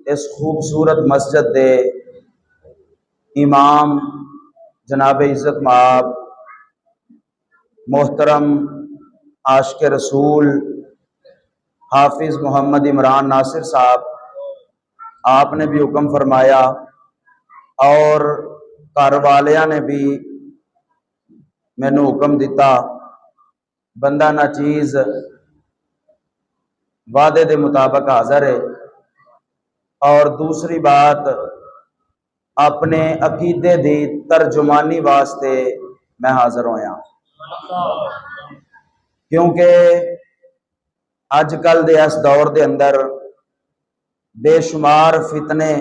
इस खूबसूरत मस्जिद दे इमाम जनाब इज़्ज़त माब मोहतरम आशिक रसूल हाफिज मोहम्मद इमरान नासिर साहब, आपने भी हुक्म फरमाया और घर वालियां ने भी मैनू हुक्म दिता, बंदा ना चीज वादे के मुताबिक हाजिर है। और दूसरी बात, अपने अकीदे की तर्जुमानी वास्ते मैं हाजिर होया, क्योंकि अजकल दे इस दौर के अंदर बेशुमार फितने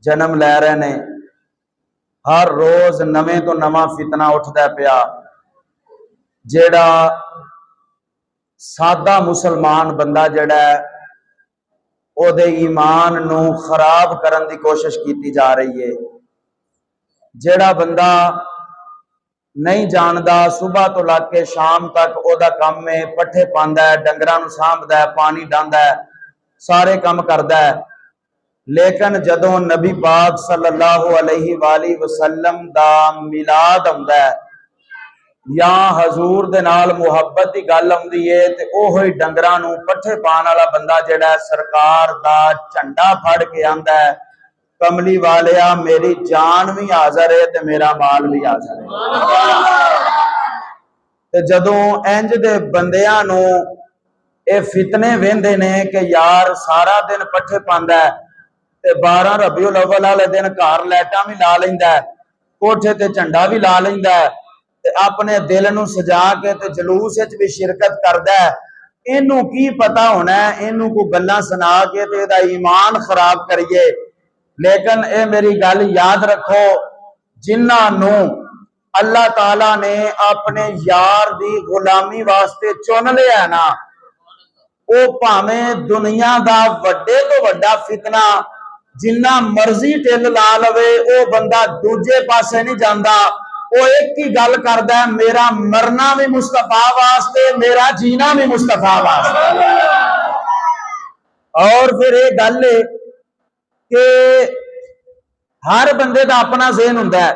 जन्म लै रहे ने। हर रोज नवे तो नवा फितना उठता पिया, जेड़ा सादा मुसलमान बंदा जड़ा ओदे ईमान नू खराब करन दी कोशिश की जा रही है। जेड़ा बंदा नहीं जानता, सुबह तो लाके शाम तक ओदा काम है, पट्ठे पांदा है, डंगरां नू सांभदा है, पानी डांदा है, सारे काम करदा है। लेकिन जदों नबी पाक सल्लल्लाहु अलैहि वसल्लम दा मिलाद आउंदा है या हजूर दे नाल मुहब्बत की गल आउंदी है, ते ओह ही डंगरां नू पट्ठे पाण वाला बंदा जेड़ा सरकार दा झंडा फड़ के आंदा है, कमली वालिया मेरी जान भी हाजिर है ते मेरा माल भी हाजिर है। ते जदों इंज दे बंदियां नू ये फितने वेंदे ने कि यार सारा दिन पट्ठे पांदा है ते 12 रबीउल अव्वल वाले दिन घर लाइटां भी ला लैंदा है, कोठे ते झंडा भी ला लैंदा है, ते अपने दिल नू सजा के ते जलूस विच भी शिरकत करदा है। इनू की पता होना है, इनू को गल्लां सुना के ते इहदा ईमान खराब करिए। लेकिन ए मेरी गल याद रखो, जिन्हां नू अल्लाह ताला ने अपने यार दी गुलामी वास्ते चुन लिया ना, वो भावें दुनिया दा वड्डे तो वड्डा फितना जिन्ना मर्जी टिल ला लवे, वो बंदा दूजे पासे नहीं जाता। वो एक ही गल करदा है, मेरा मरना भी मुस्तफा वास्ते, मेरा जीना भी मुस्तफा वास्ते। और फिर ये गल है कि हर बंदे का अपना ज़हन हुंदा है,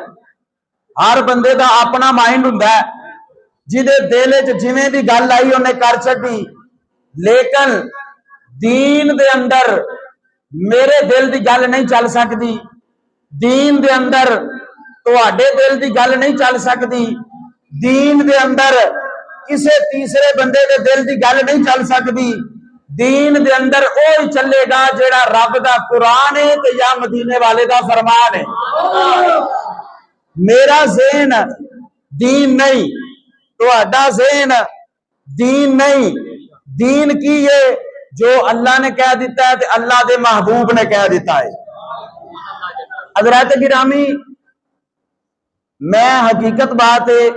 हर बंदे का अपना माइंड हुंदा है, जिहदे दिल च जिवें दी गल आई उन्हें कर छड्डी। लेकिन दीन दे अंदर मेरे दिल की गल नहीं चल सकती, दीन दे अंदर तुहाडे दिल की गल नहीं चल सकती, दीन दे अंदर किसी तीसरे बंदे के दिल की गल नहीं चल सकती। दीन दे अंदर वो ही चलेगा जेड़ा रब दा कुरान है ते या मदीने वाले दा फरमान है। मेरा ज़हन दीन नहीं, तुहाडा ज़हन दीन नहीं। दीन की है जो अल्लाह ने कह दिता है, अल्लाह के महबूब ने कह दिता है। हज़रात गिरामी, मैं हकीकत बात है,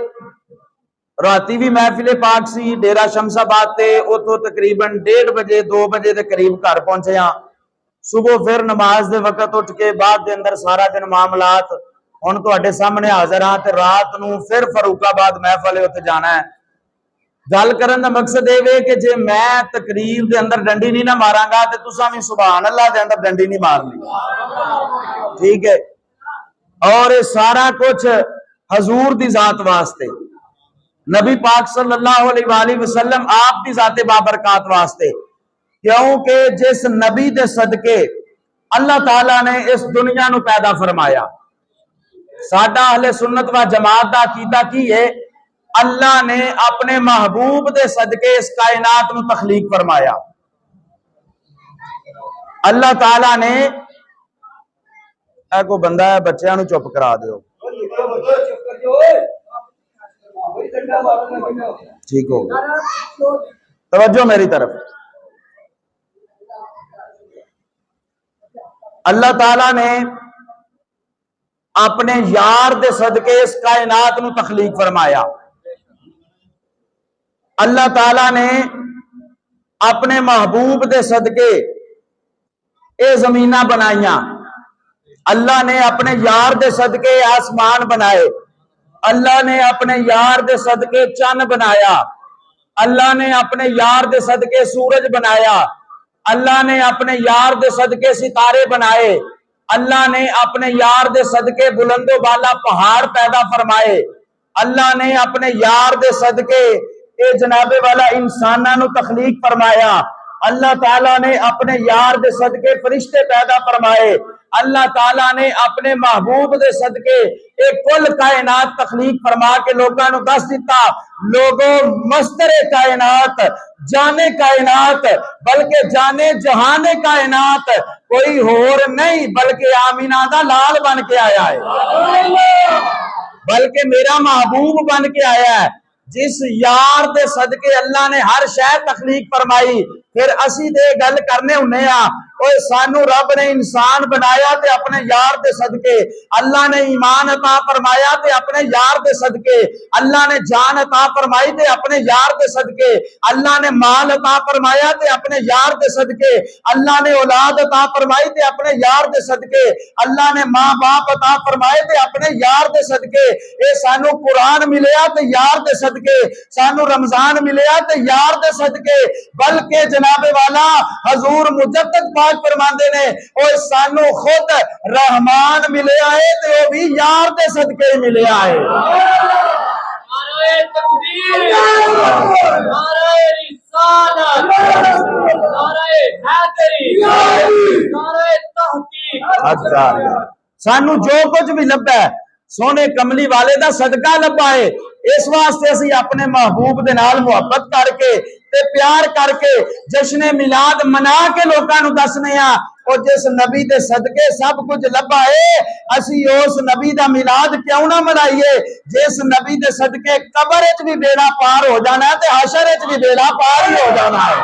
राती भी महफिले पाक सी डेरा शमसाबाद ते, उतो तकरीबन 1:30 बजे 2 बजे के करीब घर पहुंचे। सुबह फिर नमाज दे वक्त उठ के बाद दे अंदर सारा दिन मामलात हुण तुहाडे सामने हाजिर हाँ। ते रात नूं फिर फरूखाबाद महफिल है, उत्थे जाना है। गल करन दा मकसद ये कि जे मैं तकरीर दे अंदर डंडी नहीं ना मारांगा ते तुसां भी सुभान अल्लाह दे अंदर डंडी नहीं मारनी, ठीक है। और ये सारा कुछ हजूर दी जात वास्ते, नबी पाक सल्लल्लाहु अलैहि वसल्लम आप दी जाते बाबरकात वास्ते। क्योंकि जिस नबी दे सदके अल्लाह ताला ने इस दुनिया नू पैदा फरमाया। साडा अहले सुन्नत व जमात दा अकीदा की है, अल्लाह ने अपने महबूब दे सदके इस कायनात नू तखलीक फरमाया। अल्लाह ताला ने को बंदा है, बच्चों नू चुप करा दो, ठीक हो गया। तवज्जो मेरी तरफ। अल्लाह ताला ने अपने यार दे सदके इस कायनात नू तखलीक फरमाया। अल्लाह ताला ने अपने महबूब दे सदके ये जमीना बनाइया। अल्लाह ने अपने यार दे सदके आसमान बनाए। अल्लाह ने अपने यार दे सदके चंद बनाया। अल्लाह ने अपने यार दे सदके सूरज बनाया। अल्लाह ने अपने यार दे सदके सितारे बनाए, अल्लाह ने अपने यार दे सदके बुलंदो बाला पहाड़ पैदा फरमाए, अल्लाह ने अपने यार दे सदके ए जनाबे वाला इंसाना नु तखलीक फरमाया, अल्लाह ताला ने अपने यार दे सदके फरिश्ते पैदा फरमाए, अल्लाह ताला ने अपने महबूब दे सदके एक कुल कायनात तखलीक फरमा के लोगों को दस दिता, लोगों मस्तरे कायनात, जाने कायनात, बल्कि जाने जहाने कायनात कोई होर नहीं बल्कि आमीना दा लाल बन के आया है, बल्कि मेरा महबूब बन के आया है। जिस यार दे सदके अल्लाह ने हर शय तखलीक फरमाई, फिर असी दे गल करने हुन्ने आ, ओए सानू रब ने इंसान बनाया ते अपने यार दे सदके, अल्लाह ने ईमान अता फरमाया ते अपने यार दे सदके, अल्लाह ने जान अता फरमाई ते अपने यार दे सदके, अल्लाह ने माल अता फरमाया ते अपने यार दे सदके, अल्लाह ने औलाद अता फरमाई ते अपने यार दे सदके, अल्लाह ने मां बाप अता फरमाए ते अपने यार दे सदके, ए सानू कुरान मिलया ते यार दे सदके, सानू रमजान मिलया ते यार दे सदके, बल्कि जनाबे वाला हजूर मुजद्दिद पाक फरमांदे ने और सानू खुद रहमान मिलया है ते वो भी यार दे सदके मिलया है। नारे तकबीर, नारे रिसालत, नारे हैदरी, नारे तहकीक। अच्छा, सानू जो कुछ भी लब्बा है सोने कमली वाले दा सदका लब्बा है, इस वास्ते असी अपने महबूब दे नाल मुहब्बत करके ते प्यार करके जश्न मिलाद मना के लोगों को दसने आ, और जिस नबी दे सदके सब कुछ लब्बा है असी उस नबी दा मिलाद क्यों ना मनाइए, जिस नबी दे सदके कबर च भी बेड़ा पार हो जाना है ते हशर च भी बेड़ा पार ही हो जाना है।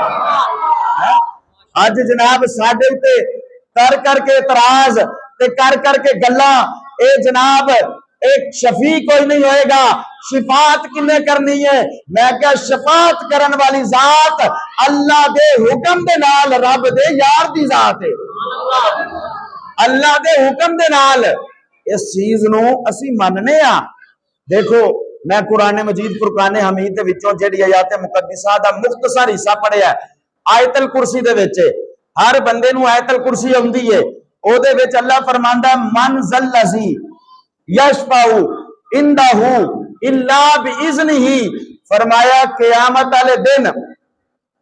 अज जनाब साडे ते कर करके इतराज ते कर करके गल्ला, ए जनाब एक शफी कोई नहीं होएगा, शिफात किन्ने करनी है, मैं क्या शफात करन वाली जात अल्लाह दे हुक्म दे नाल रब दे यार दी जात है, अल्लाह दे हुक्म दे नाल इस चीज नू असी मनने आ। देखो मैं कुरान मजीद फुरकान हमीद दे विचों जेहड़ी आयत मुकद्दिसा दा मुख्तसर हिस्सा पढ़िया, आयतल कुर्सी दे विच हर बंदे नू आयतल कुर्सी आउंदी है, ओदे विच अल्लाह फरमांदा मन ज़ल्लज़ी यशफाउ इंदहू इल्ला बिइज़्निही, फरमाया क़यामत वाले दिन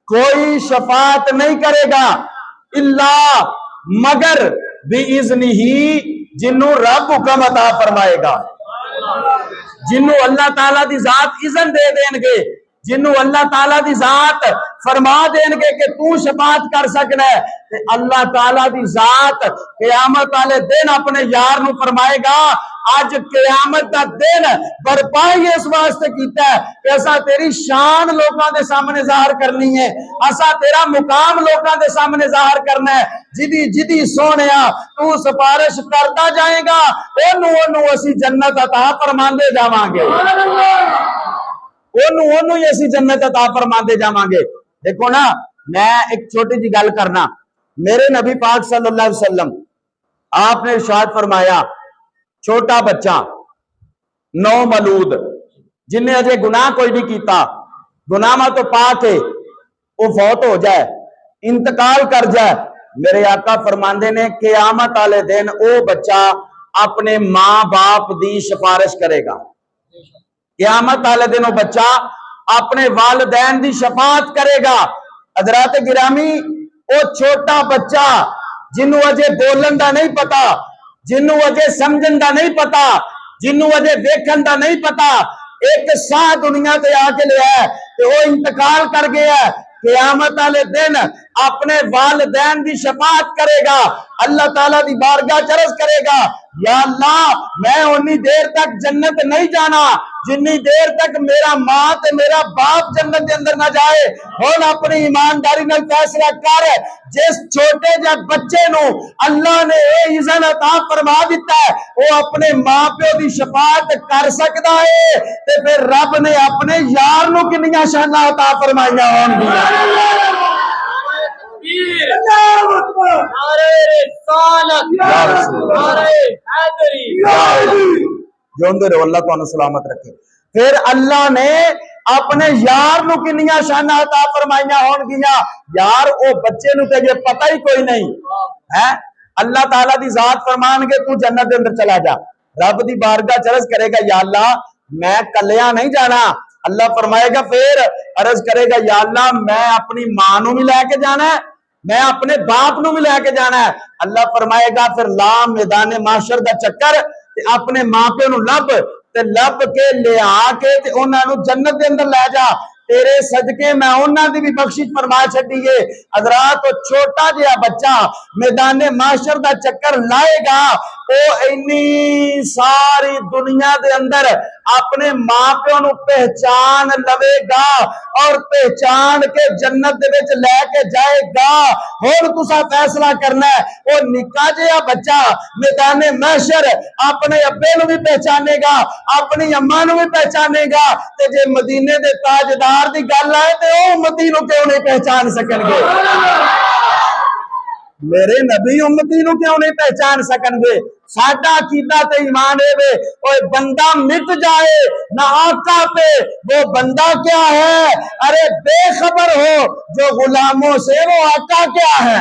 कोई शफात नहीं करेगा इल्ला मगर बिइज़्निही, जिन्नू रब हुक्म अता फरमाएगा, जिन्नू अल्लाह ताला दी जात इज़न दे देंगे, जिन्नू अल्लाह ताला दी जात फरमा देंगे कि तू शफात कर सकना है, ते अल्लाह ताला दी जात क़यामत वाले दिन अपने यार नू फरमाएगा आज क़यामत दा दिन बर्पा ही इस वास्ते कीता है कि असा तेरी शान लोगों के सामने जाहिर करनी है, असा तेरा मुकाम लोगों के सामने जाहिर करना है, जिदी जिदी सोनिया तू सिफारिश करता जाएगा ओनू ओनू असी जन्नत अता फरमांदे जावांगे, ओनू ओनू ही असी जन्नत अता फरमांदे जावांगे। देखो ना, मैं एक छोटी जी गल करना, मेरे नबी पाक सल्लल्लाहु अलैहि वसल्लम आपने इरशाद फरमाया छोटा बच्चा नौ मलूद जिन्हें अजे गुनाह कोई नहीं किया, गुनाह तो पाक है, वो फौत हो जाए इंतकाल कर जाए, मेरे आका फरमांदे ने क़यामत वाले दिन वो बच्चा अपने मां बाप दी सिफारिश करेगा, क़यामत वाले दिन वो बच्चा अपने वालिदैन दी शफात करेगा। हज़रात गिरामी वो छोटा बच्चा जिन्हों अजे बोलन दा नहीं पता, जिन्हों अजे समझन दा नहीं पता, जिन्हों अजे देखन दा नहीं पता, एक साह दुनिया ते आके लिया ते वो इंतकाल कर गया, क़यामत वाले दिन अपने वालिदैन की शफात करेगा, अल्लाह ताला दी बारगाह चरज करेगा, या अल्लाह मैं उन्नी देर तक जन्नत नहीं जाना जिन्नी देर तक मेरा मां ते मेरा बाप जन्नत के अंदर ना जाए। हुण अपनी ईमानदारी नाल फैसला कर, जिस छोटे जे बच्चे नू अल्लाह ने ये इज़्ज़त अता फरमा दिता है वो अपने मां प्यो की शफात कर सकता है, ते फिर रब ने अपने यार नू कितनी शाना अता फरमाइयां होणगियां। जो अल्लाह तुहानू सलामत रखे। फिर अल्लाह ने अपने यार नू किन्नियां शाना अता फरमाइयां होणगियां। यार ओ बच्चे नू ते ये पता ही कोई नहीं है। अल्लाह ताला दी जात फरमानगे तू जन्नत के अंदर चला जा, रब दी बारगाह च अर्ज करेगा या अल्लाह मैं कलिया नहीं जाना। अल्लाह फरमाएगा, फिर अर्ज करेगा या अल्लाह मैं अपनी मां नू भी लैके जाना है, मैं अपने बाप नू भी लैके जाना है। अल्लाह फरमाएगा फिर ला मैदान माशर दा चक्कर ते अपने मां प्यो नू लब के ले आके ते उन्हां नू जन्नत दे अंदर लै जा, तेरे सदके मैं उन्हां दी भी बख्शिश फरमा छड्डी है। हज़रात तो छोटा जिहा बच्चा मैदान माशर दा चक्कर लाएगा, ओ इन्नी सारी दुनिया दे अंदर अपने मां प्यो नू पहचान लवेगा और पहचान के जन्नत दे विच लैके जाएगा। हुण तुसा फैसला करना है, ओ निक्का जिहा बच्चा मैदान माशर अपने अब्बे नू भी पहचानेगा, अपनी अम्मा नू भी पहचानेगा, ते जे मदीने दे ताजदार दी गल आए ते ओ उम्मती नू क्यों नहीं पहचान सकणगे? मेरे नबी उम्मती नू क्यों नहीं पहचान सकणगे? साडा अकीदा ते ईमान है वे, ओए बंदा मिट जाए ना आका पे वो बंदा क्या है? अरे बेखबर हो जो गुलामों से वो आका क्या है?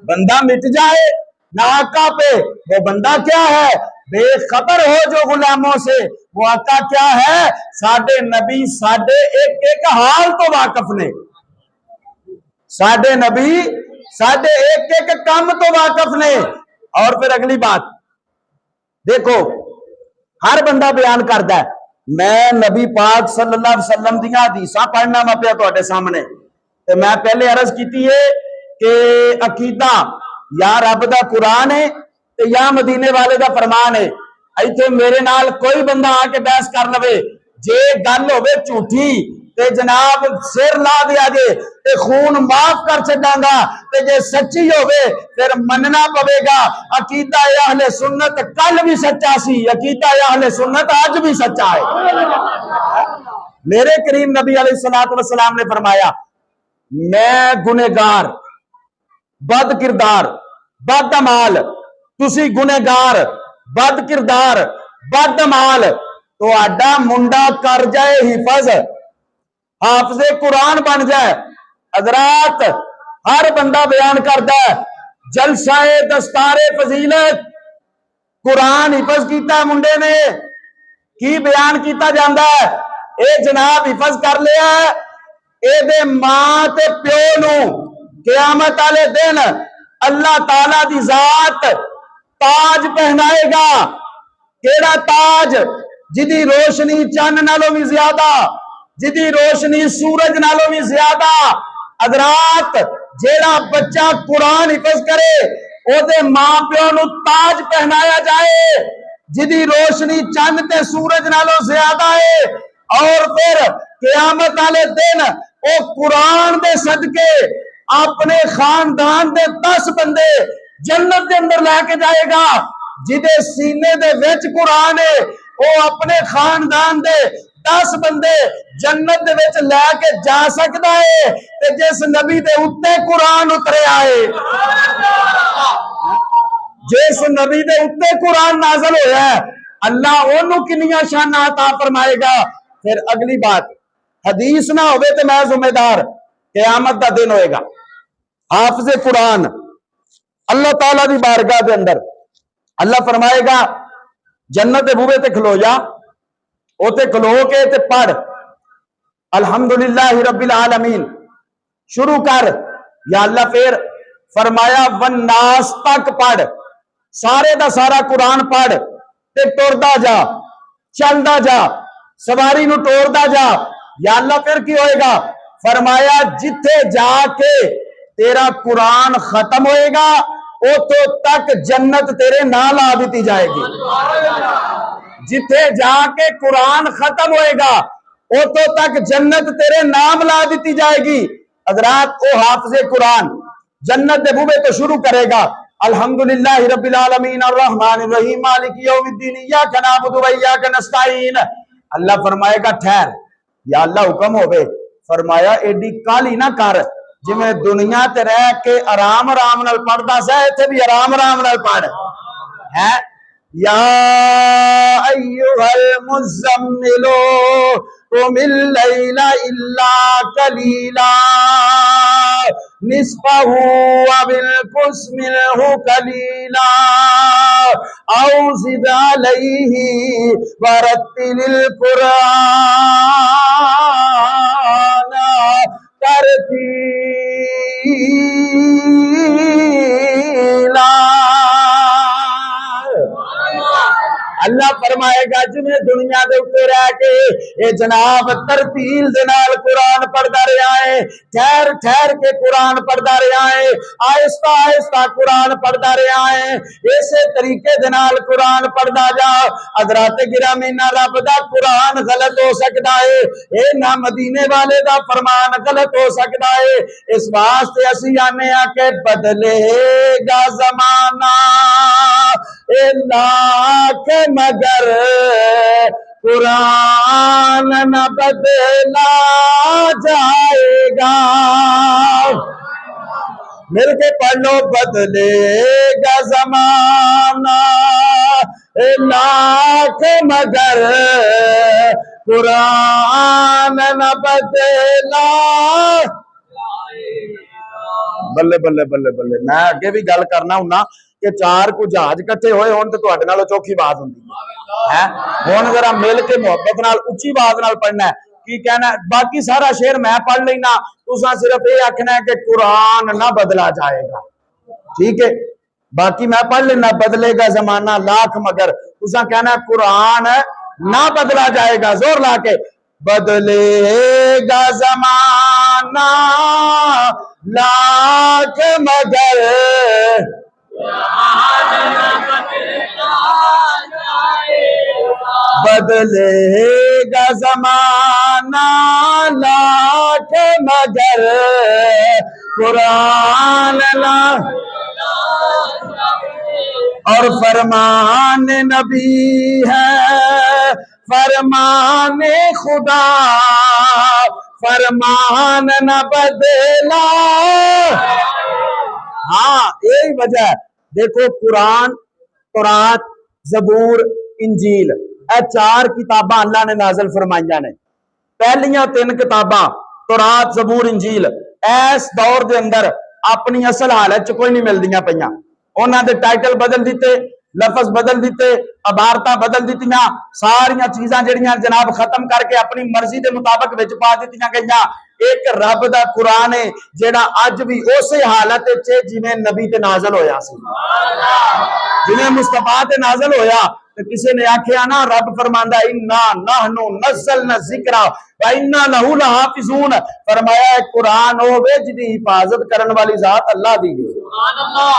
बंदा मिट जाए ना आका पे वो बंदा क्या है? बेखबर हो जो गुलामों से वो आका क्या है? साडे नबी साडे एक एक हाल तो वाकफ ने, साडे नबी साडे एक एक काम तो वाकफ ने। और फिर अगली बात देखो, हर बंदा बयान करता है मैं नबी पाक सल्लल्लाहु अलैहि वसल्लम दी हदीसां पढ़ना मैं पिया तुहाडे सामने, ते मैं पहले अर्ज की है कि अकीदा या रब दा कुरान है ते या मदीने वाले दा फरमान है। इत्थे मेरे नाल कोई बंदा आके बहस कर लवे, जे गल होवे झूठी ते जनाब सिर ला दिया जे ते खून माफ कर छड्डांगा, ते जे सच्ची होवे फिर मनना पवेगा। अकीदा अहले सुन्नत कल भी सच्चा सी, अकीदा अहले सुन्नत आज भी सच्चा है। मेरे करीम नबी अलैहिस्सलातु वस्सलाम ने फरमाया मैं गुनेगार बद किरदार बद अमाल, तुसी गुनेगार बद किरदार बद अमाल, तो आडा मुंडा कर जाए हिफज, हाफिज़े कुरान बन जाए। हजरात हर बंदा बयान करता है जलसाए दस्तारे फजीलत कुरान हिफज किया मुंडे ने, की बयान किया जाता है? ए जनाब हिफज कर लिया, एदे मां ते प्यो नू क़यामत वाले दिन अल्लाह ताला दी जात ताज पहनाएगा। केड़ा ताज? जिदी रोशनी चन्न नालों भी ज्यादा, जिदी रोशनी सूरज नालों भी ज्यादा। हज़रात जेड़ा बच्चा कुरान हिफज करे ओदे मां प्यो नू ताज पहनाया जाए जिदी रोशनी चन्न ते सूरज नालों ज्यादा है। और फिर क़यामत वाले दिन ओ कुरान दे सदके अपने खानदान दे 10 बंदे जन्नत के अंदर लैके जाएगा। जिदे सीने दे विच कुरान है वो अपने खानदान दे 10 बंदे जन्नत दे विच लैके जा सकता है। ते जिस नबी दे उत्ते कुरान उतरे आए, जिस नबी दे उत्ते कुरान नाज़िल होया है, अल्लाह ओनू किन्नियां शानां अता फरमाएगा। फिर अगली बात, हदीस ना होवे ते मैं जिम्मेदार, क़यामत दा दिन होएगा। हाफिज़े कुरान अल्लाह ताला दी बारगाह दे अंदर अल्लाह फरमाएगा जन्नत दे बूहे ते खलो जा, ओते खलो के ते पढ़ अल्हम्दुलिल्लाहि रब्बिल आलमीन शुरू कर। या अल्लाह फिर फरमाया वन नास तक पढ़, सारे दा सारा कुरान पढ़ ते टुरदा जा, चलदा जा, सवारी नू टोरदा जा। या अल्लाह फिर की होएगा? फरमाया जिथे जाके तेरा कुरान खत्म होएगा उतो तक जन्नत तेरे नाम ला दी जाएगी। जिथे जाके कुरान खत्म होएगा उतो तक जन्नत तेरे नाम ला दी जाएगी। हज़रात ओ हाफिज़े कुरान जन्नत दे बूहे तो शुरू करेगा अल्हम्दुलिल्लाहि रब्बिल आलमीन अर्रहमानिर रहीम मालिकी यौमिद्दीन इय्याका नअबुदु व इय्याका नस्तईन। अल्लाह फरमाएगा ठहर, या अल्लाह हुक्म होवे, फरमाया एडी काली ना कर, जिवें दुनिया ते रह के आराम आराम नाल पढ़दा सा इत्थे भी आराम आराम नाल पढ़ है। या अय्युहल मुज़म्मिलो कुमिल लैला इल्ला कलीला निस्फहु अविल कुस्मिलहु कलीला औ ज़िद अलैहि वरत्तिलिल कुरान तरतीला। अल्लाह फरमाएगा जिन्हें दुनिया के उत्ते रह के ये जनाब तरतील दे नाल कुरान पढ़दा रहा है, ठहर ठहर के कुरान पढ़दा रहा है, आहिस्ता आहिस्ता कुरान पढ़दा रहा है, इसे तरीके दे नाल कुरान पढ़दा जा। हज़रात गिरामी ना रब दा कुरान गलत हो सकता है, ये ना मदीने वाले दा फरमान गलत हो सकता है। इस वास्ते असी आने आके बदलेगा जमाना लाख मगर कुरान न बदला जाएगा। मिलके पढ़ लो, बदलेगा जमाना लाख मगर कुरान न बदला। बल्ले बल्ले बल्ले बल्ले। मैं अगे भी गल करना हुना कि चार को जहाज इकट्ठे होए होण ते तुहाडे नालों चौखी आवाज हुंदी है। हुण जरा मिल के मुहब्बत नाल उच्ची आवाज नाल पढ़ना है। की कहना, बाकी सारा शेर मैं पढ़ लेना, तुसां सिर्फ ये आखना है कि कुरान ना बदला जाएगा, ठीक है। बाकी मैं पढ़ लेना, बदलेगा जमाना लाख मगर, तुसां कहना कुरान ना बदला जाएगा। जोर ला के, बदलेगा जमाना लाख मगर बदलेगा जमाना लाख मगर कुरान ला। और फरमान नबी है फरमान खुदा, फरमान न बदला। हाँ, यही वजह है। देखो कुरान, तौरात, ज़बूर, इंजील, ए चार किताबा अल्लाह ने नाज़िल फरमाइया ने। पहलियां तीन किताबा तौरात, ज़बूर, इंजील इस दौर के अंदर अपनी असल हालत च कोई नहीं मिलदियां पईयां। उन्होंने टाइटल बदल दिते, लफज बदल दिते, अबारता बदल दित्तियां, सारियां चीज़ां जिहड़ियां जनाब खत्म करके अपनी मर्जी के मुताबिक विच पा दित्तियां गईयां। एक रब दा कुरान है जेड़ा अज भी उसे हालत च जिवें नबी ते नाज़िल होया सी, जिवें मुस्तफा ते नाज़िल होया। तो किसी ने आखिया ना, रब फरमांदा इन्ना नहनु नज़्ज़लना ज़िक्रा व इन्ना लहू लहाफ़िज़ून। फरमाया कुरान होवे जिहदी हिफाजत करने वाली जात अल्लाह दी है, सुभान अल्लाह,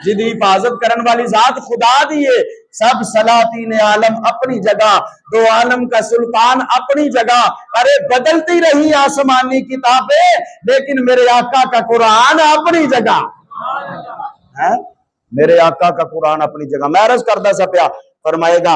जिहदी हिफाजत करने वाली जात खुदा दी है। सब सलातीन आलम अपनी जगह, दो आलम का सुल्तान अपनी जगह। अरे बदलती रही आसमानी किताबें, लेकिन मेरे आका का कुरान अपनी जगह है। मेरे आका का कुरान अपनी जगह। मैं अर्ज करदा सा पिया, फरमाएगा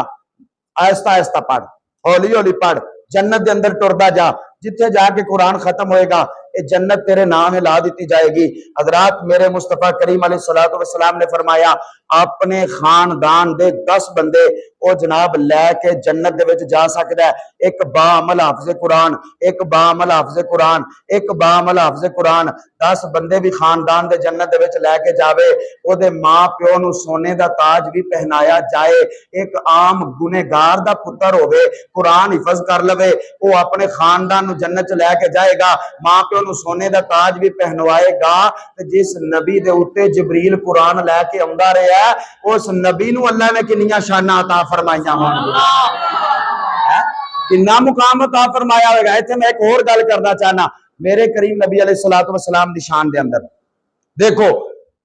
आहिस्ता आहिस्ता पढ़, हौली हौली पढ़, जन्नत के अंदर टुरदा जा। जिथे जाके कुरान खत्म होएगा ये जन्नत तेरे नाम हिला दी जाएगी। हजरात मेरे मुस्तफा करीम अलैहिस्सलातु वस्सलाम ने फरमाया, अपने खानदान दे 10 बंदे वो जनाब लैके जन्नत दे विच जा सकदा है। एक बाअमल हाफिज़ कुरान, एक बाअमल हाफिज़ कुरान, एक बाअमल हाफिज़ कुरान। 10 बंदे भी खानदान दे जन्नत दे विच लैके जावे, ओदे मां प्यो नूं सोने दा ताज भी पहनाया जाए। एक आम गुनेगार दा पुत्र होवे, कुरान हिफज कर लवे, वो अपने खानदान नूं जन्नत च लैके जाएगा, मां प्यो नूं सोने दा ताज भी पहनवाएगा। ते जिस नबी दे उत्ते जिब्रील कुरान लैके आउंदा रहा, उस नबी नूं अल्लाह ने किन्नियां शानां अता फरमाइयां होणगियां, किन्ना मुकाम अता फरमाया होगा। इत्थे मैं एक होर गल करना चाहना मेरे करीम नबी अलैहिस्सलातु वस्सलाम दी शान दे अंदर। देखो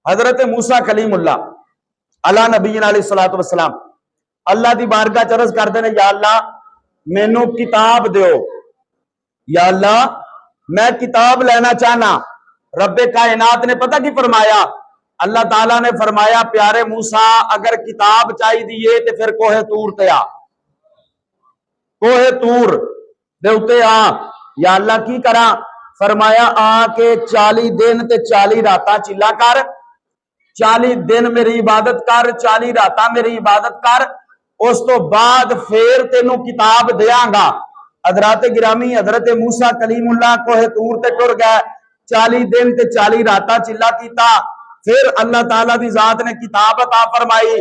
हजरत मूसा कलीमुल्लाह अला नबीना अलैहिस्सलातु वस्सलाम अल्लाह दी बारगाह च अर्ज करदे ने, या अल्लाह मैनू किताब दिओ, या अल्लाह मैं किताब लेना चाहना। रब्बे कायनात ने पता की फरमाया, अल्लाह ताला ने फरमाया, प्यारे मूसा अगर किताब चाहिए तो फिर कोहे तूर ते आ, कोहे तूर दे उत्ते आ। या अल्लाह की करा? फरमाया आके 40 दिन ते 40 रातां चिल्ला कर, 40 दिन मेरी इबादत कर, 40 रातां मेरी इबादत कर, उस तो बाद फिर तेनू किताब देंगा। हजरत गिरामी हजरत मूसा कलीमुल्लाह कोहे तूर ते टुर गए 40 दिन ते 40 रातां चिल्ला कीता फिर अल्लाह ताला दी जात ने किताब अता फरमाई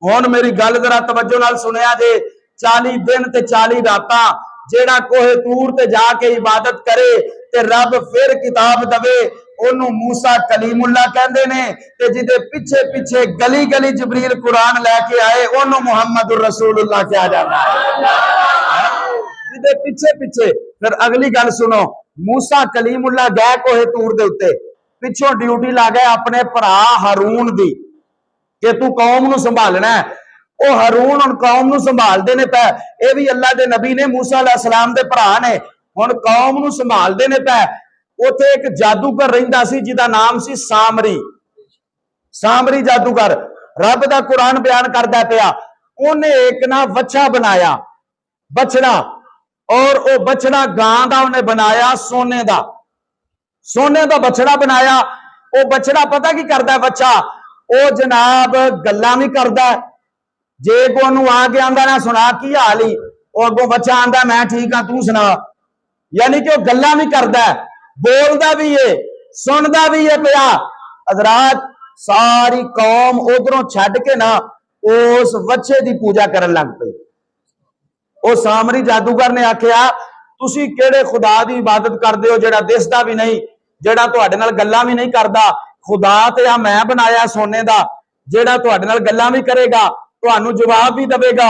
हुण मेरी गल जरा तवज्जो नाल सुनिया जे 40 दिन ते 40 रातां जेड़ा कोहे तूर ते जाके इबादत करे ते रब फिर किताब दवे ओनू मूसा कलीमुल्लाह कहंदे ने ते जिदे पिछे पिछे गली गली जबरील कुरान लेके आए ओनू मुहम्मदुर रसूलुल्लाह कहा जाता है जिदे पिछे पिछे। फिर अगली गल सुनो मूसा कलीमुल्लाह गए कोहे तूर दे उत्ते पिछों ड्यूटी ला गए अपने भरा हारून दी कि तू कौम नू संभालना है ਉਹ ਹਾरून ਹੁਣ ਕੌਮ ਨੂੰ ਸੰਭਾਲਦੇ ਨੇ ਪੈ ਇਹ ਵੀ ਅੱਲਾ ਦੇ ਨਬੀ ਨੇ मूसा अलैहिस्सलाम ਦੇ ਭਰਾ ਨੇ ਹੁਣ ਕੌਮ ਨੂੰ ਸੰਭਾਲਦੇ ਨੇ ਪੈ ਉੱਥੇ ਇੱਕ ਜਾਦੂਗਰ ਰਹਿੰਦਾ ਸੀ ਜਿਹਦਾ ਨਾਮ ਸੀ ਸਾਮਰੀ ਜਾਦੂਗਰ ਰੱਬ ਦਾ ਕੁਰਾਨ ਬਿਆਨ ਕਰਦਾ ਪਿਆ ਉਹਨੇ ਇੱਕ ਨਾ ਵੱਛਾ ਬਣਾਇਆ बछड़ा और वो बछड़ा गां दा उन्हें बनाया सोने दा बछड़ा बनाया वो बछड़ा पता की करता है बच्चा वो जनाब गल्लां भी करता है जे को आके आंदा ना सुना की हाल ही वो अगों बच्चा आंदा मैं ठीक हाँ तू सुना यानी कि वो गल्लां भी करता है बोलता भी है सुनता भी है पिया। हजरात सारी कौम उधरों छड्ड के ना उस बच्चे की पूजा करन लग पई। वो सामरी जादूगर ने आख्या तुसी केड़े खुदा की इबादत करदे हो जेड़ा दिसदा भी नहीं जेड़ा तुहाडे नाल गल्लां भी नहीं करदा खुदा ते आ मैं बनाया सोने दा जेड़ा तुहाडे नाल गल्लां भी करेगा तुहानू जवाब भी देवेगा।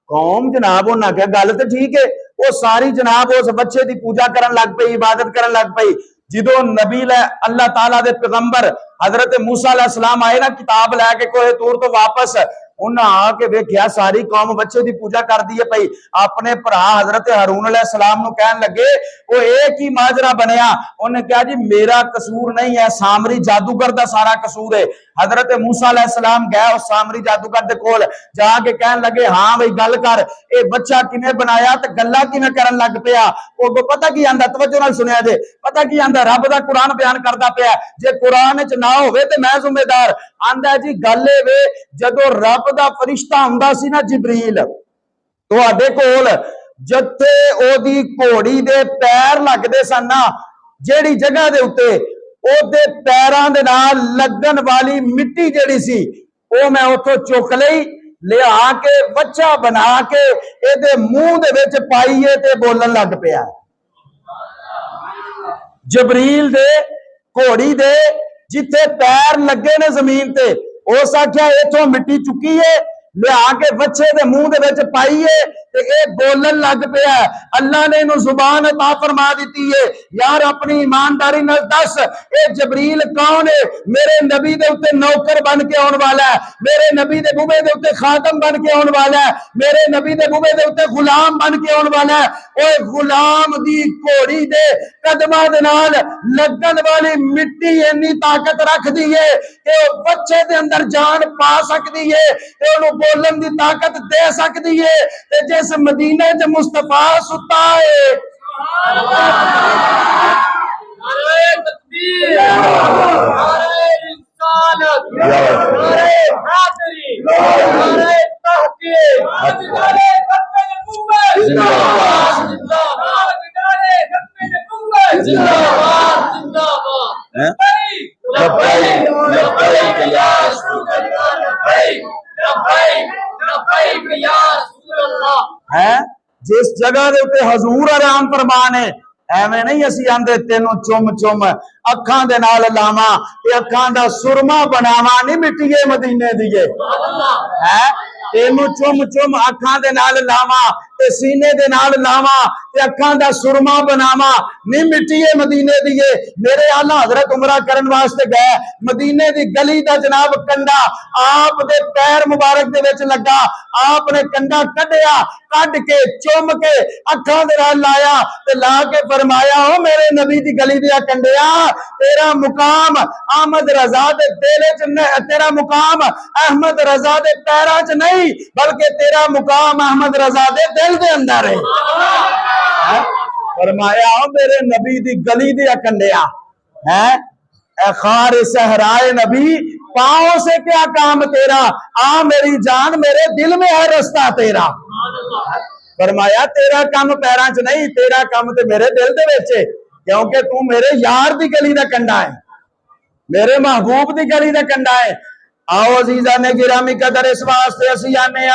कौम जनाब उन्हें आख्या गल तो ठीक है वो सारी जनाब उस बच्चे की पूजा करन लग पई इबादत करन लग पई। जो नबी अल्लाह ताला दे पैगंबर हजरत मूसा अलैहिस्सलाम आए ना किताब लैके कोहे तूर तो वापस उन्हें आके वेख्या सारी कौम बच्चे की पूजा कर दी है पई अपने भरा हजरत हारून अलैहिस्सलाम नूं कहन लगे वो एक ही माजरा बनया उन्हें कहा जी मेरा कसूर नहीं है सामरी जादूगर दा सारा कसूर है। हजरत मूसा अलैहिस्सलाम गए उस सामरी जादूगर दे कोल जाके कहन लगे हाँ भाई गल कर ये बच्चा किवें बनाया ते गल्लां किवें करन लग पिया। वो पता की आंदा तवज्जो नाल सुनिया जे पता की आंदा रब दा कुरान बयान करदा पिया जे कुरान च ना होवे ते मैं जिम्मेदार आंदा जी गल वे जदों रब दा फरिश्ता हुंदा सी ना जिबरील तुहाडे कोल जिथे ओदी घोड़ी दे पैर लगदे सन ना जेड़ी जगह दे उत्ते ओदे पैरां दे नाल लगन वाली मिट्टी जेड़ी सी ओ मैं उत्थों चुक लई लिया के बच्चा बना के एदे मुंह दे विच पाईए ते बोलन लग पिया। जबरील दे घोड़ी दे जिथे पैर लगे ने जमीन ते उस आख्या इथों मिट्टी चुकी है लिया के बच्चे दे मुंह दे विच पाईए ते ए बोलन लग पिया। अल्लाह ने इन्हू जुबान अता फरमा दी है यार अपनी ईमानदारी नाल दस ए जबरील कौन है मेरे नबी दे उत्ते नौकर बन के आने वाला है मेरे नबी दे बूबे दे उत्ते खातम बन के आने वाला है मेरे नबी दे बूबे दे उत्ते गुलाम बन के आने वाला है। ओए गुलाम दी घोड़ी दे कदमां दे नाल लगन वाली मिट्टी इन्नी ताकत रखदी है कि बच्चे दे अंदर जान पा सकदी है ते ओनू बोलन दी ताकत दे सकदी है ते जिस मदीने च मुस्तफा सुता है है जिस जगह दे उत्ते हजूर आराम फरमान है एवें नहीं असी आंदे तेनों चुम चुम अखां दे नाल लावा अखां दा सुरमा बनावा नहीं मिट्टीए मदीने दिए है तेनों चुम चुम अखां दे नाल लावा ते सीने दे नाल लावा ते अखां दा सुरमा बनावा नहीं मिट्टीए मदीने दिए। मेरे आला हजरत उमरा करन वास्ते गए मदीने दी गली दा जनाब कंडा आप दे पैर मुबारक दे विच लगा आपने कंडा कढ़िया कढ़ के चुम के अखां दे नाल लाया ते ला के फरमाया ओ मेरे नबी दी गली दिया कंडिया तेरा मुकाम अहमद रजा दे दिल च तेरा मुकाम अहमद रजा दे पैरां च नहीं बल्कि तेरा मुकाम अहमद रजा दे दिल दे अंदर है। फरमाया मेरे नबी दी गली दिया कंडिया है खार सहराए नबी पाओ से क्या काम तेरा आ मेरी जान मेरे दिल में है रास्ता तेरा। फरमाया तेरा काम पैरां च नहीं, तेरा काम ते मेरे दिल दे विच है, क्योंकि तू मेरे यार दी गली दा कंडा है, मेरे महबूब दी गली दा कंडा है। आओ अजीजा ने गिरामी कदर, इस वास्ते असी आने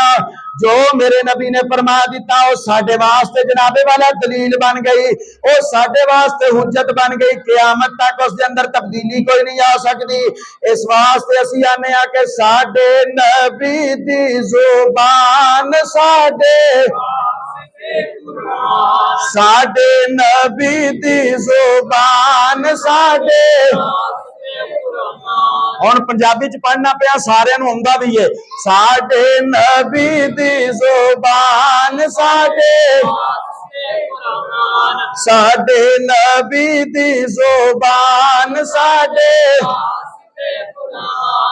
जो मेरे नबी ने फरमा दिता वो साडे वास्ते जनाबे वाला दलील बन गई, वो साडे वास्ते हुज्जत बन गई, क़यामत तक उसके अंदर तब्दीली कोई नहीं आ सकती। इस वास्ते असी आने कि साडे नबी दी जुबान साडे नबी दी जुबान हुण पंजाबी च पढ़ना पिया, सारियां नूं आउंदा भी है। साडे नबी दी जुबान साडे नबी दी जुबान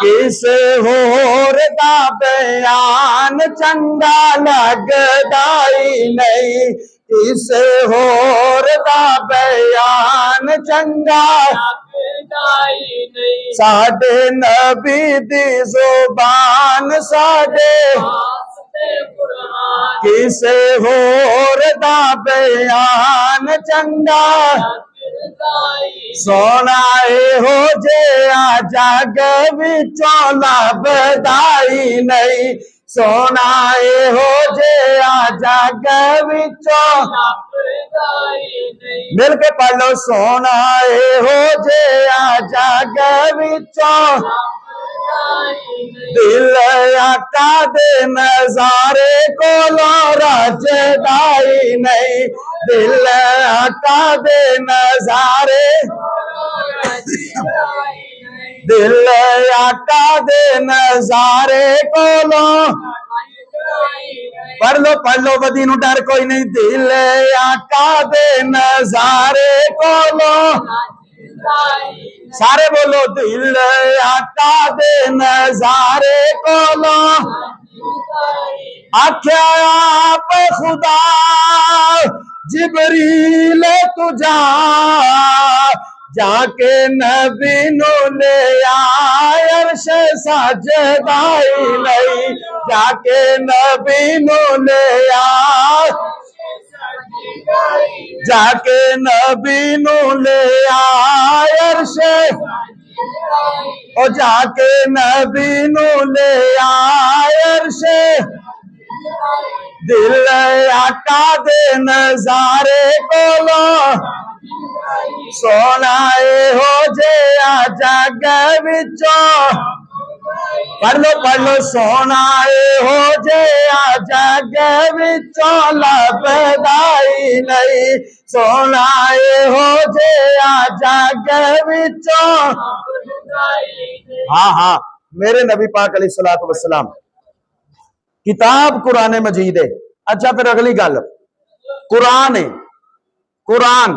किसे होर दा बयान चंगा लगदा ही नहीं, किसे होर दा बयान चंगा साडे नबी दी जुबान किसे होर दा बयान चंगा सोना हो जे जग विचों लभदा ही नहीं, सोना हो जे जग विचों मिल के पढ़ लो, सोना हो जे जग विचों दिल आका दे नजारे कोलों रजदा ही नहीं, दिल आका दे नजारे दिल आका दे नजारे कोलों पढ़ लो बदी नू डर कोई नहीं, दिल आका दे नजारे कोलों सारे बोलो, दिल आका दे नजारे कोलों आख्या आप खुदा जिबरील तुझा जाके नबी नू ले अर्श सजदाई नहीं, जाके नबी नू ले जाके नबी नू ले अर्श ओ जाके नबी नू ले अर्श दिल आका दे नजारे कोलों सोना हो जे जग विचों पढ़ लो सोना हो जे जग विचों लभदा ही नहीं, सोना हो जे जग विचों हाँ हाँ मेरे नबी पाक अलैहिस्सलातु वस्सलाम किताब कुरान मजीद है। अच्छा फिर अगली गल कुरान है, कुरान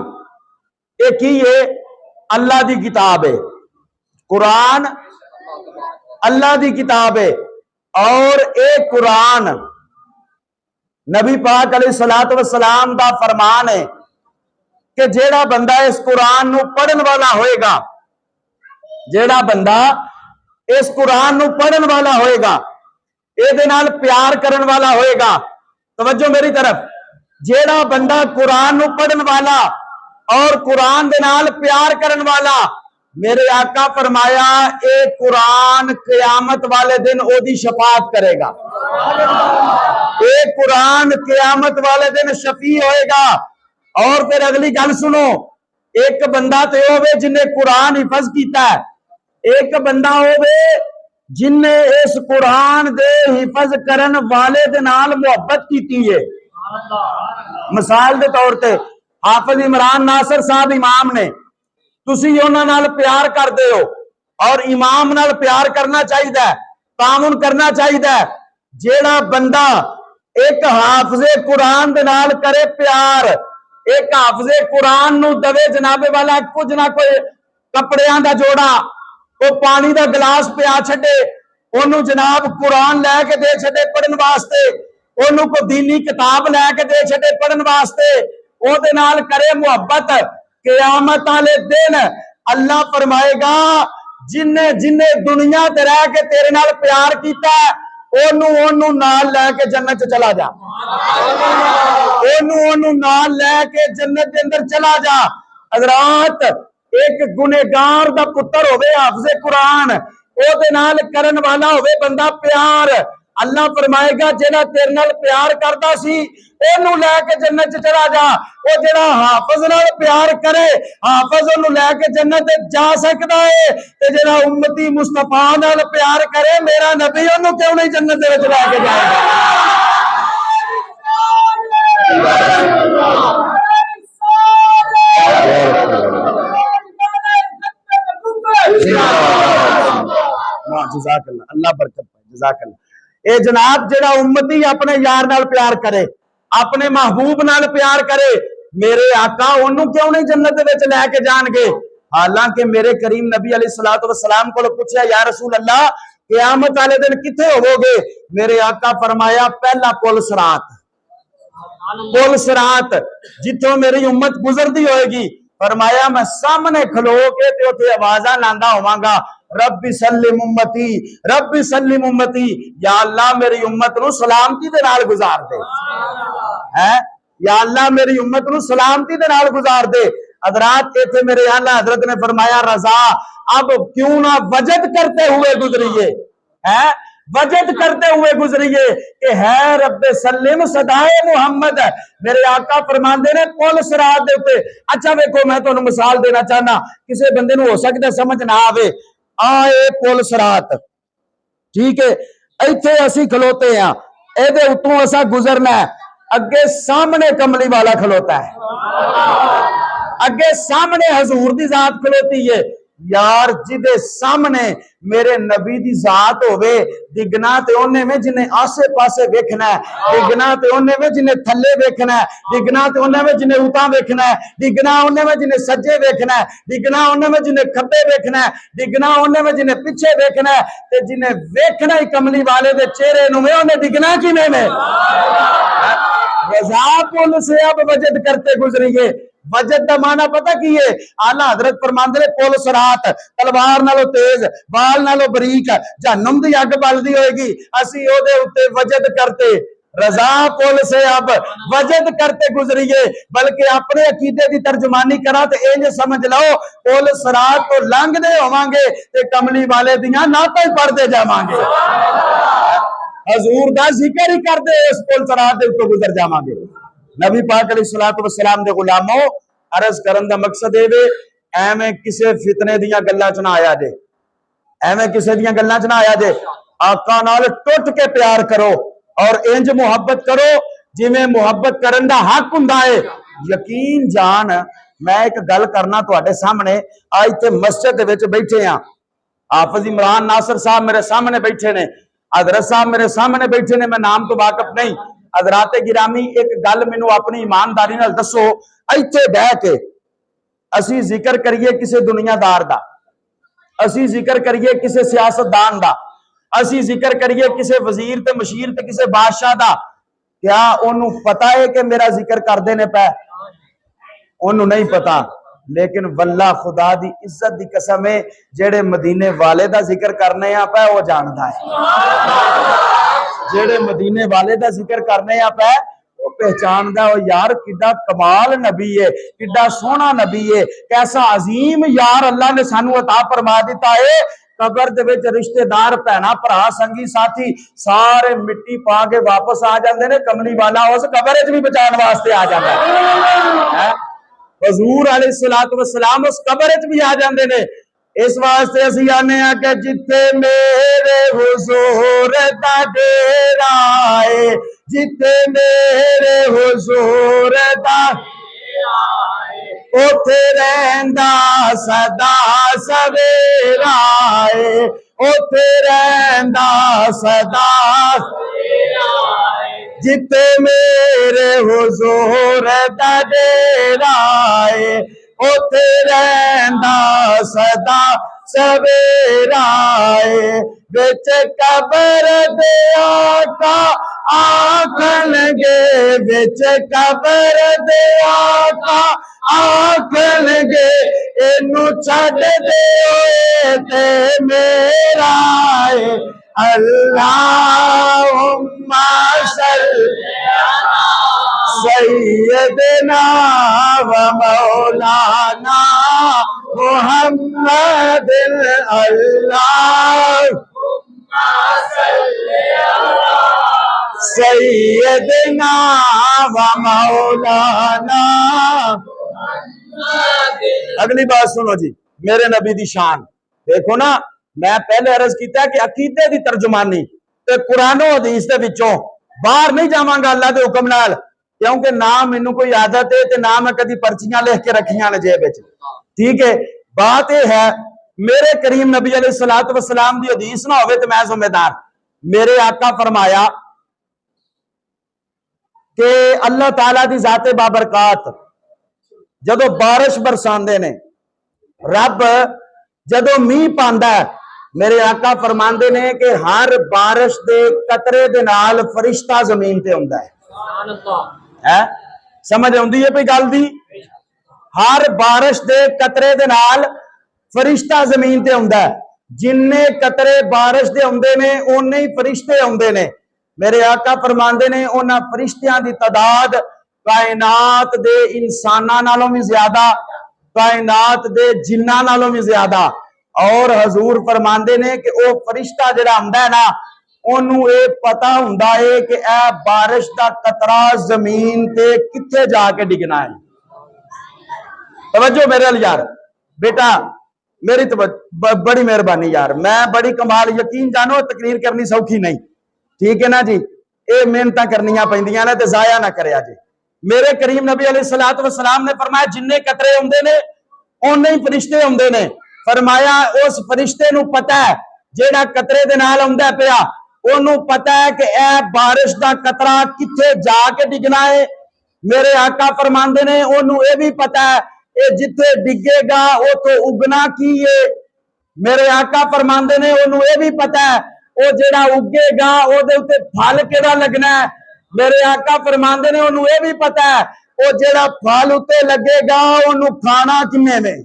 एक ही है, अल्लाह दी किताब है, कुरान अल्लाह दी किताब है। और एक कुरान नबी पाक अलैहिस्सलातु वस्सलाम दा फरमान है कि जेड़ा बंदा इस कुरान नू पढ़न वाला होएगा, जेड़ा बंदा इस कुरान नू पढ़न वाला होएगा, ਇਹਦੇ ਨਾਲ प्यार करन वाला होएगा, तवज्जो मेरी तरफ, जेड़ा बंदा कुरान नू पढ़न वाला और कुरान दे नाल प्यार करन वाला, मेरे आका फरमाया ए कुरान क़यामत वाले दिन ओदी शफाअत करेगा, ए कुरान क़यामत वाले दिन शफी होएगा। और फिर अगली गल सुनो, एक बंदा ते होवे जिन्हें कुरान हिफज कीता है, एक बंदा होवे जिन्हें इस कुरान दे हिफज करन वाले दे नाल मुहब्बत कीती है। मिसाल दे तौर ते हाफिज इमरान नासिर साहब इमाम ने, तुसी उन्हां नाल प्यार करदे हो और इमाम नाल प्यार करना चाहिए, तामुन करना चाहिए। जेड़ा बंदा एक हाफिजे कुरान दे नाल करे प्यार, एक हाफिजे कुरान नू दवे जनाबे वाला कुछ ना कोई कपड़ियां दा जोड़ा, वो पानी का गिलास पिया छे, ओनू जनाब कुरान लैके दे छे पढ़न वास्ते, ओनू को दीनी किताब लैके दे छे पढ़न वास्ते, ओदे नाल करे मुहब्बत, क़यामत वाले दिन अल्लाह फरमाएगा जिन्ने जिन्ने दुनिया ते रह के तेरे नाल प्यार कीता ओनू नाल लैके जन्नत च चला जा, ओनू नाल लैके जन्नत के अंदर चला जा। हज़रात एक गुनेगार दा पुत्र होवे हाफिज़े कुरान, ओदे नाल करन वाला होवे बंदा प्यार, अल्लाह फरमाएगा जेड़ा तेरे नाल प्यार करदा सी ओनू लैके जन्नत च चला जा। ओ जेड़ा हाफिज नाल प्यार करे हाफिज ओनू लैके जन्नत जा सकदा है, ते जेड़ा उम्मती मुस्तफा नाल प्यार करे मेरा नबी ओनू क्यों नहीं जन्नत दे विच लैके जाएगा। जज़ाकल्लाह, अल्लाह बरकत पाए, जज़ाकल्लाह। ए जनाब जेड़ा उम्मती अपने यार नाल प्यार करे, अपने महबूब नाल प्यार करे, मेरे आका ओनू क्यों नहीं जन्नत दे विच लैके जाणगे। हालांकि मेरे करीम नबी अलैहिस्सलातु वस्सलाम को पूछा या रसूल अल्लाह क़यामत वाले दिन किथे होवोगे, मेरे आका फरमाया पहला पुल सिरात, पुल सिरात जिथों मेरी उम्मत गुजरती होएगी, फरमाया मैं सामने खलो के ते उथे आवाज़ां लांदा होवांगा रब्बी सल्लिम उम्मती, रब्बी सल्लिम उम्मती, या अल्लाह मेरी उम्मत नू सलामती दे नाल गुजार दे, है या अल्लाह मेरी उम्मत नू सलामती दे नाल गुजार दे। हज़रात इथे मेरे आला हजरत ने फरमाया रजा अब क्यों ना वजद करते हुए गुजरिए, है वजद करते हुए गुजरिए कि है रब्बे सल्लिम सदाए मुहम्मद। मेरे आका फरमांदे ने पुल सिरात दे उत्ते। अच्छा वेखो मैं तुहानू मिसाल देना चाहना, किसी बंदे नू हो सकदा समझ ना आवे, आए पुल सिरात ठीक है, इत्थे असी खलोते हैं, एदे उत्तों असा गुजरना है, अगे सामने कमली वाला खलोता है, अगे सामने हजूर दी जात खलोती है। यार जिदे सामने मेरे नबी दी जात होवे, दिगना ते ओने में जिन्हें आसे पासे वेखना है, दिगना ते ओने में जिन्हें थल्ले वेखना है, दिगना ते ओने में जिन्हें उता वेखना है, दिगना ओने में जिन्हें सज्जे वेखना है, दिगना ओने में जिन्हें खब्बे वेखना है, दिगना ओने में जिन्हें पिछे वेखना है, ते जिन्हें वेखना ही कमली वाले दे चेहरे नु में ओने दिगना किवें में। रज़ा पुल से अब वजद करते गुजरिए। वजद का माना पता की है, आला हजरत फरमांदे ने पुल सिरात तलवार नालों तेज बाल नालों बरीक जहन्नम दी अग बलदी होएगी, असी ओदे उत्ते वजद करते रजा पुल से अब वजद करते गुजरिए। बल्कि अपने अकीदे की तर्जुमानी करा तो इंज समझ लो पुल सिरात तो लंघदे होवांगे ते कमली वाले दियां नातां ही पढ़दे जावांगे, हजूर दा जिक्र ही करदे इस पुल सिरात दे उत्तों गुजर जावांगे। नबी पाक अलैहिस्सलातु वस्सलाम दे गुलामों अर्ज करन दा मकसद ए वे एवें किसे फितने दियां गल्लां च ना आया जे, एवें किसे दियां गल्लां च ना आया जे। आका नाल टुट के प्यार करो और इंज मुहब्बत करो जिवें मुहब्बत करन दा हक हुंदा है। यकीन जान मैं एक गल करना तुहाडे सामने, आज इत्थे मस्जिद दे विच बैठे हां, हाफिज इमरान नासिर साहब मेरे सामने बैठे ने, हजरत साहब मेरे सामने बैठे ने, मैं नाम तो वाकफ नहीं। हजराते गिरामी एक गल मैनू अपनी ईमानदारी नाल दसो, इत्थे बह के असी जिक्र करिए किसी दुनियादार दा, असी जिक्र करिए किसी सियासतदान दा, असी जिक्र करिए किसी वजीर ते मशीर ते किसी बादशाह दा, क्या ओनू पता है कि मेरा जिक्र करदे ने पै? ओनू नहीं पता। लेकिन वल्ला खुदा दी इज्जत दी कसम है जेड़े मदीने वाले दा जिक्र करने आ पै वो जानदा है, जेड़े मदीने वाले दा जिक्र करने आ पै वो पहचानदा है। यार किड्डा कमाल नबी है, किड्डा सोहना नबी है, कैसा अजीम यार अल्लाह ने सानू अता फरमा दिता है। कबर दे विच रिश्तेदार भैणा भरा संगी साथी सारे मिट्टी पा के वापस आ जाते ने, कमली वाला उस कबर च भी बचाने वास्ते आ जाता है। हजूर अलैहिस्सलातु वस्सलाम उस कबर च भी आ जाते ने। इस वास्ते असी आने कि जिथे मेरे हुजूर दा डेरा है, जिथे मेरे हुजूर दा उथे रहिंदा सदा सवेरा है, उथे रहिंदा सदा जिथे मेरे हुजूर दा डेरा है, उथे रहिंदा सदा सवेरा है। बिच कबर दे आका आखणगे, बिच कबर दे आका आखणगे, इनू छड्ड दे ते मेरा है, अल्लाहुम्मा सल्ली सय्यदना व मौलाना मुहम्मद अल्लाहुम्मा सल्ली सय्यदना व मौलाना। अगली बात सुनो जी, मेरे नबी दी शान देखो ना। मैं पहले अर्ज किया कि अकीदे दी तर्जुमानी ते कुरानो हदीस दे विचों बाहर नहीं जावांगा अल्लाह दे हुक्म नाल, क्योंकि ना मैनू कोई आदत है ते ना मैं कदी पर्चियां लिख के रखियां ने जेब विच। ठीक है, बात यह है मेरे करीम नबी अलैहिस्सलातु वस्सलाम दी हदीस ना होवे ते मैं जिम्मेदार। मेरे आका फरमाया कि अल्लाह ताला दी जाते बाबरकात जदों बारिश बरसांदे ने, रब जदों मींह पांदा है, मेरे आका फरमांदे ने कि हर बारिश दे कतरे दे नाल फरिश्ता जमीन ते हुंदा है। समझ आउंदी है कोई गल दी? हर बारिश दे कतरे दे नाल फरिश्ता जमीन ते हुंदा है। जिन्ने कतरे बारिश दे हुंदे ने उन्ने ही फरिश्ते हुंदे ने। मेरे आका फरमांदे ने उन्हां फरिश्तियां दी तादाद कायनात दे इंसानां नालों भी ज्यादा, कायनात दे जिन्नां नालों भी ज्यादा। और हजूर फरमांदे ने कि वो फरिश्ता जिहड़ा हुंदा है ना, ओनू ये पता हुंदा है कि ए बारिश दा कतरा जमीन ते कित्थे जाके डिगना है। तवज्जो मेरे यार, बेटा मेरी तो बड़ी मेहरबानी यार, मैं बड़ी कमाल, यकीन जानो तकरीर करनी सौखी नहीं। ठीक है ना जी, ये मेहनत करनियां पैंदियां ने ते जाया ना करया जी। मेरे करीम नबी अलैहिस्सलातु वस्सलाम ने फरमाया जिन्ने कतरे हुंदे ने उन्ने ही फरिश्ते हुंदे ने। फरमाया उस फरिश्ते नू पता है जेड़ा कतरे दे नाल हुंदा पिया, ओनू पता है कि ए बारिश दा कतरा कित्थे जाके डिगना है। मेरे आका फरमांदे ने ओनू ये भी पता है ये जिथे डिगेगा उतो उगना की है। मेरे आका फरमांदे ने ओनू ये भी पता है वो जेड़ा उगेगा ओदे उते फल केड़ा लगना है। मेरे आका फरमांदे ने ओनू ये भी पता है वो जेड़ा फल उते लगेगा ओनू खाना किन्ने में,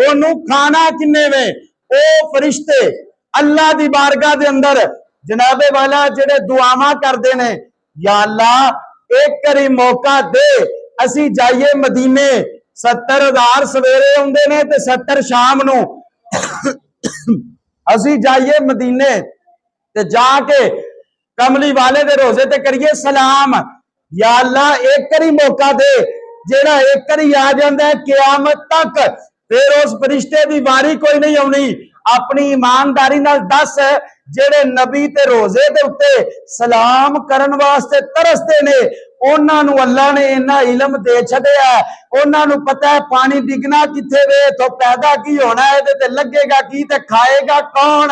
ओनू खाना किन्ने में। ओ फरिश्ते अल्लाह दी बारगाह दे अंदर जनाबे वाला जेड़े दुआवां करदे ने, या अल्लाह एक करी मौका दे असी जाइए मदीने। 70,000 सवेरे आउंदे ने ते 70 शाम नू असी जाइए मदीने ते जाके कमली वाले दे रोजे ते करिए सलाम। या अल्लाह एक करी मौका दे, जेड़ा एक करी आ जांदा है क़यामत तक फिर उस फरिश्ते दी वारी कोई नहीं आउणी। अपनी ईमानदारी नाल दस जेड़े नबी ते रोजे दे उत्ते सलाम करन वास्ते तरसदे ने, उन्हां नू अल्लाह ने इन्ना इल्म दे छड्या है। उन्हां नू पता है पानी डिगना किथे वे, तो पैदा की होना है, ते लगेगा की ते खाएगा कौन।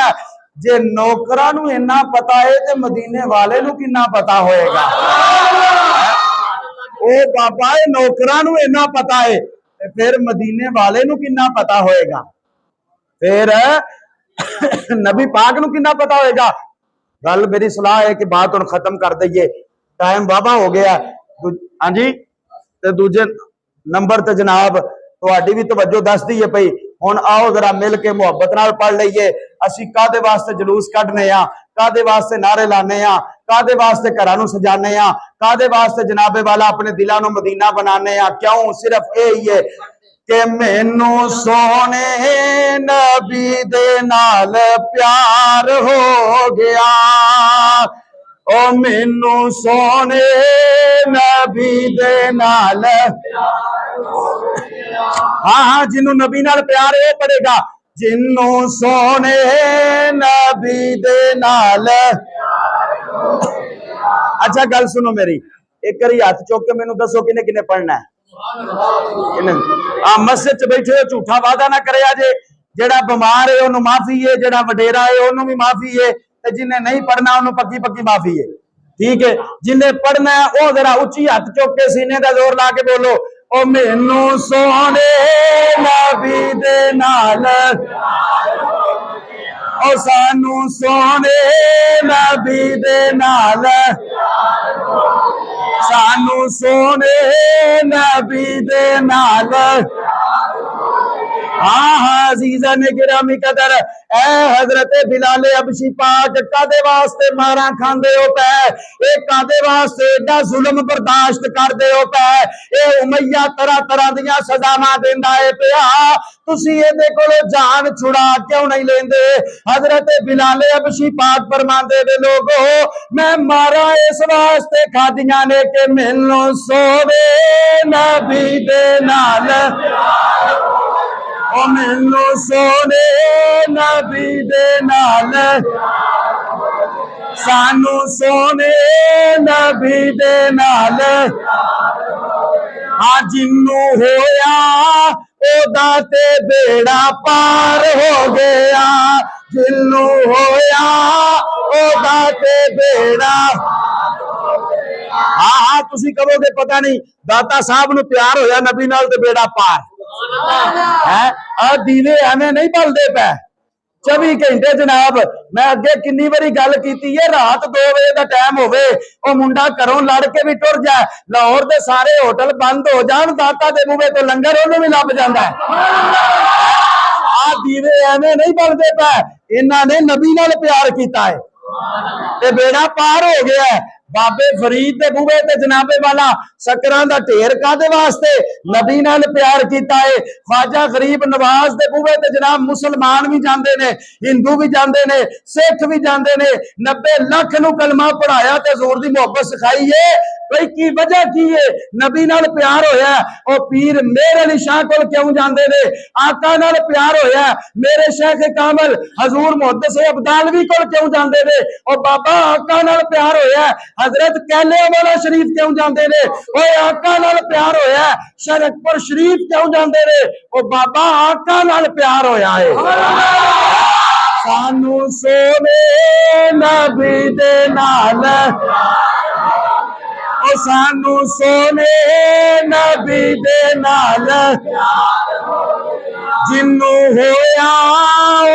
जे नौकरां नू इन्ना पता है ते मदीने वाले नू किन्ना पता होएगा। ओ बाबा नौकरां नू इन्ना पता है ते फिर मदीने वाले नू किन्ना पता होएगा, फिर नबी पाक नू किन्ना पता होएगा। गल मेरी सलाह है कि बात हुण खत्म कर दईए, टाइम बाबा हो गया। हाँ जी, ते दूजे नंबर ते जनाब तुहाडी भी तवज्जो दसदी है पई। हुण आओ जरा मिल के मुहब्बत नाल पढ़ लईए। असी कादे वास्ते जुलूस कढने आ, कादे वास्ते नारे लाने आ, कादे वास्ते घरां नूं सजाने आ, कादे वास्ते जनाबे वाला अपने दिलां नूं मदीना बनाने आ। क्यों? सिर्फ यही है कि मैनू सोने नबी दे नाल प्यार हो गया। ओ मैनू सोने नबी दे नाल, हाँ हाँ, जिन्नू नबी नाल प्यार है पड़ेगा, जिन्नू सोने नबी दे नाल। अच्छा गल सुनो मेरी, एक बारी हाथ चुक के मैनू दसो किने किने पढ़ना है। मस्जिद च बैठे हो झूठा वादा ना करे जे। जेड़ा बीमार है उन्होंने माफी है, जेड़ा वडेरा है उन्होंने भी माफी है, ते जिन्हें नहीं पढ़ना उन्होंने पक्की पक्की माफी है। ठीक है, जिन्हें पढ़ना है वो जरा उच्ची हाथ चुक के सीने का जोर ला के बोलो, ओ मैनू सोने नबी दे नाल, ओ सानू सोने नबी दे नाल, सानू सोने नबी दे नाल। हाँ अजीजा ने गिरामी कदर ए हजरत बिलाल अबशी पाक कादे वास्ते मारा खांदे हो पै ए कादे वास्ते एडा जुल्म बर्दाश्त करदे हो पै ए उमैया तरह तरह दियां सजावां देंदा है पिया तुसी इहदे कोलों जान छुड़ा क्यों नहीं लेंदे हजरत बिलाल अबशी पाक फरमांदे दे लोगो मैं मारा इस वास्ते खादियां ने कि मैनू सोवे नबी दे नाल ओ मैनू सोने नबी दे नाल सानू सोने नबी दे नाल हाँ जिन्नू होया ओदा ते बेड़ा पार हो गया जिन्नू होया ओदा ते बेड़ा हाँ तुसी कहोगे पता नहीं दाता साहब नू प्यार होया नबी नाल ते बेड़ा पार है दीवे एवं नहीं बलते पै 24 घंटे जनाब मैं अगे किन्नी बारी गल की है रात 2 बजे का टाइम होवे ओ मुंडा घरों लड़ के भी टुर जाए लाहौर के सारे होटल बंद हो जान दाता दे बूहे तो लंगर उन्हें भी लभ जाता है आ दीवे एवं नहीं बलते पै इन्होंने नबी नाल प्यार किया है ते बेड़ा पार हो गया है बाबे फरीद के बूहे ते जनाबे वाला सकरां दा ढेर कादे वास्ते नबी नाल प्यार कीता है ख्वाजा गरीब नवाज दे बूहे ते जनाब मुसलमान भी जांदे ने हिंदू भी जांदे ने सिख भी जांदे ने 90 लाख नू कलमा पढ़ाया ते हजूर दी मोहब्बत सिखाई है भाई की वजह की है नबी नाल प्यार होया ओ पीर मेरे अली शाह कोल क्यों जांदे ने आका नाल प्यार होया मेरे शेख कामल हजूर मुहद्दिस अब्दालवी कोल क्यों जांदे ने ओ बाबा आका नाल प्यार होया हजरत कहले वाला शरीफ क्यों जांदे ने ओए आका नाल प्यार होया शरकपुर शरीफ क्यों जांदे ने ओ बाबा आका नाल प्यार होया है सानू सोने नबी दे नाल ओ सानू सोने नबी दे नाल जिन्नू होया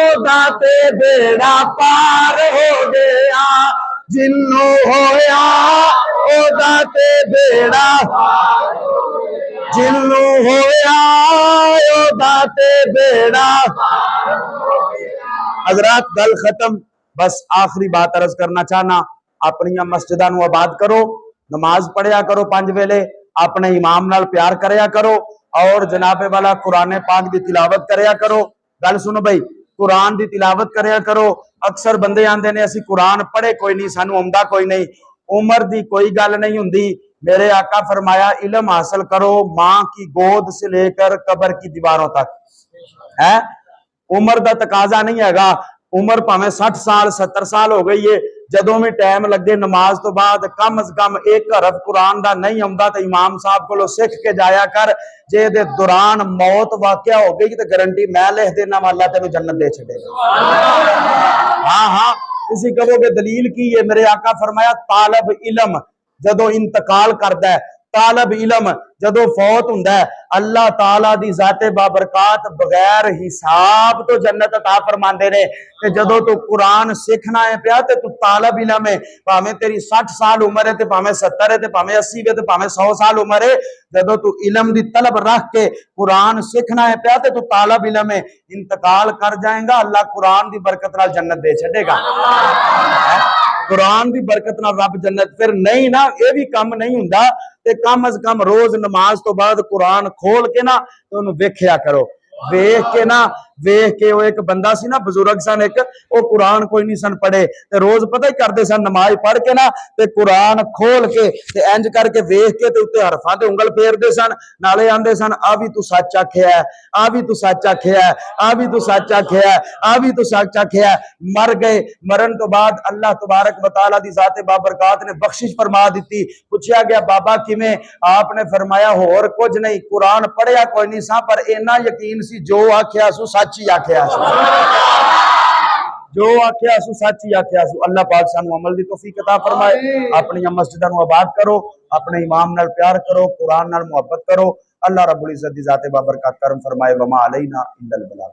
ओदा ते बेड़ा पार हो गया जिन्नू होया ओदा ते बेड़ा जिन्नू होया ओदा ते बेड़ा हजरात गल खत्म बस आखिरी बात अर्ज करना चाहना अपनी मस्जिदां नू आबाद करो नमाज पढ़िया करो 5 वेले अपने इमाम नाल प्यार करया करो और जनाबे वाला कुरान पाक की तिलावत करया करो गल सुनो भाई कुरान की तिलावत करया करो अक्सर बंदे आंदे ने असी कुरान पढ़े कोई नहीं सानू आउंदा कोई नहीं उम्र की कोई गल नहीं हुंदी मेरे आका फरमाया इल्म हासिल करो मां की गोद से लेकर कब्र की दीवारों तक है उम्र का तकाजा नहीं है उम्र भावें 60 साल 70 साल हो गई है जदों भी टाइम लगे नमाज तो बाद कम अज कम एक हरफ कुरान का नहीं आंदा तो इमाम साहब को सीख के जाया कर जे दे दौरान मौत वाकया हो गई तो गारंटी मैं लिख देना अल्लाह तेन जन्नत दे छड़ेगा हाँ हाँ तुसी कहोगे दलील की है मेरे आका फरमाया तालब इलम जदों इंतकाल करदा है तालब इलम जदों फौत हुंदा है अल्लाह ताला दी जाते बाबरकात बगैर हिसाब तो जन्नत अता फरमांदे ने ते जदों तू कुरान सीखना है पिया ते तू तालब इलम है भावें तेरी 60 साल उम्र है ते भावें 70 है ते भावें 80 है ते भावें 100 साल उम्र है जदों तू इलम दी तलब रख के कुरान सीखना है पिया ते तू तालब इलम है इंतकाल कर जाएगा अल्लाह कुरान दी बरकत नाल जन्नत दे छड़ेगा कुरान की बरकत नाल रब जन्नत फिर नहीं ना यह भी कम नहीं हुंदा ते कम अज कम रोज नमाज तो बाद कुरान खोल के ना उन्हें वेख्या करो वेख के ना वेख के वो एक बंदा सी ना बुजुर्ग सन एक वो कुरान कोई नहीं सन पढ़े ते रोज पता ही करते सन नमाज पढ़ के ना ते कुरान खोल के ते इंज करके वेख के ते उत्ते हरफां ते उंगल फेरदे सन नाले आंदे सन आ भी तू सच आखिया है आ भी तू सच आखिया है आ भी तू सच आखिया है आ भी तू सच आखिया है मर गए मरन तो बाद अल्लाह तबारक व तआला दी जाते बाबरकात ने बख्शिश फरमा दी पूछा गया बाबा किवें आपने फरमाया होर कुछ नहीं कुरान पढ़िया कोई नहीं सा पर इन्ना यकीन सी जो आखिया सू सच ही आखिया जो आखिया सू सच ही आखिया सू अल्लाह पाक सानू अमल दी तौफीक अता फरमाए अपनी मस्जिदां नू आबाद करो अपने इमाम नाल प्यार करो कुरान नाल मोहब्बत करो अल्लाह रब्बुल इज्जत दी जाते बाबरकत करम फरमाए वमा अलैना इल्लल बलाग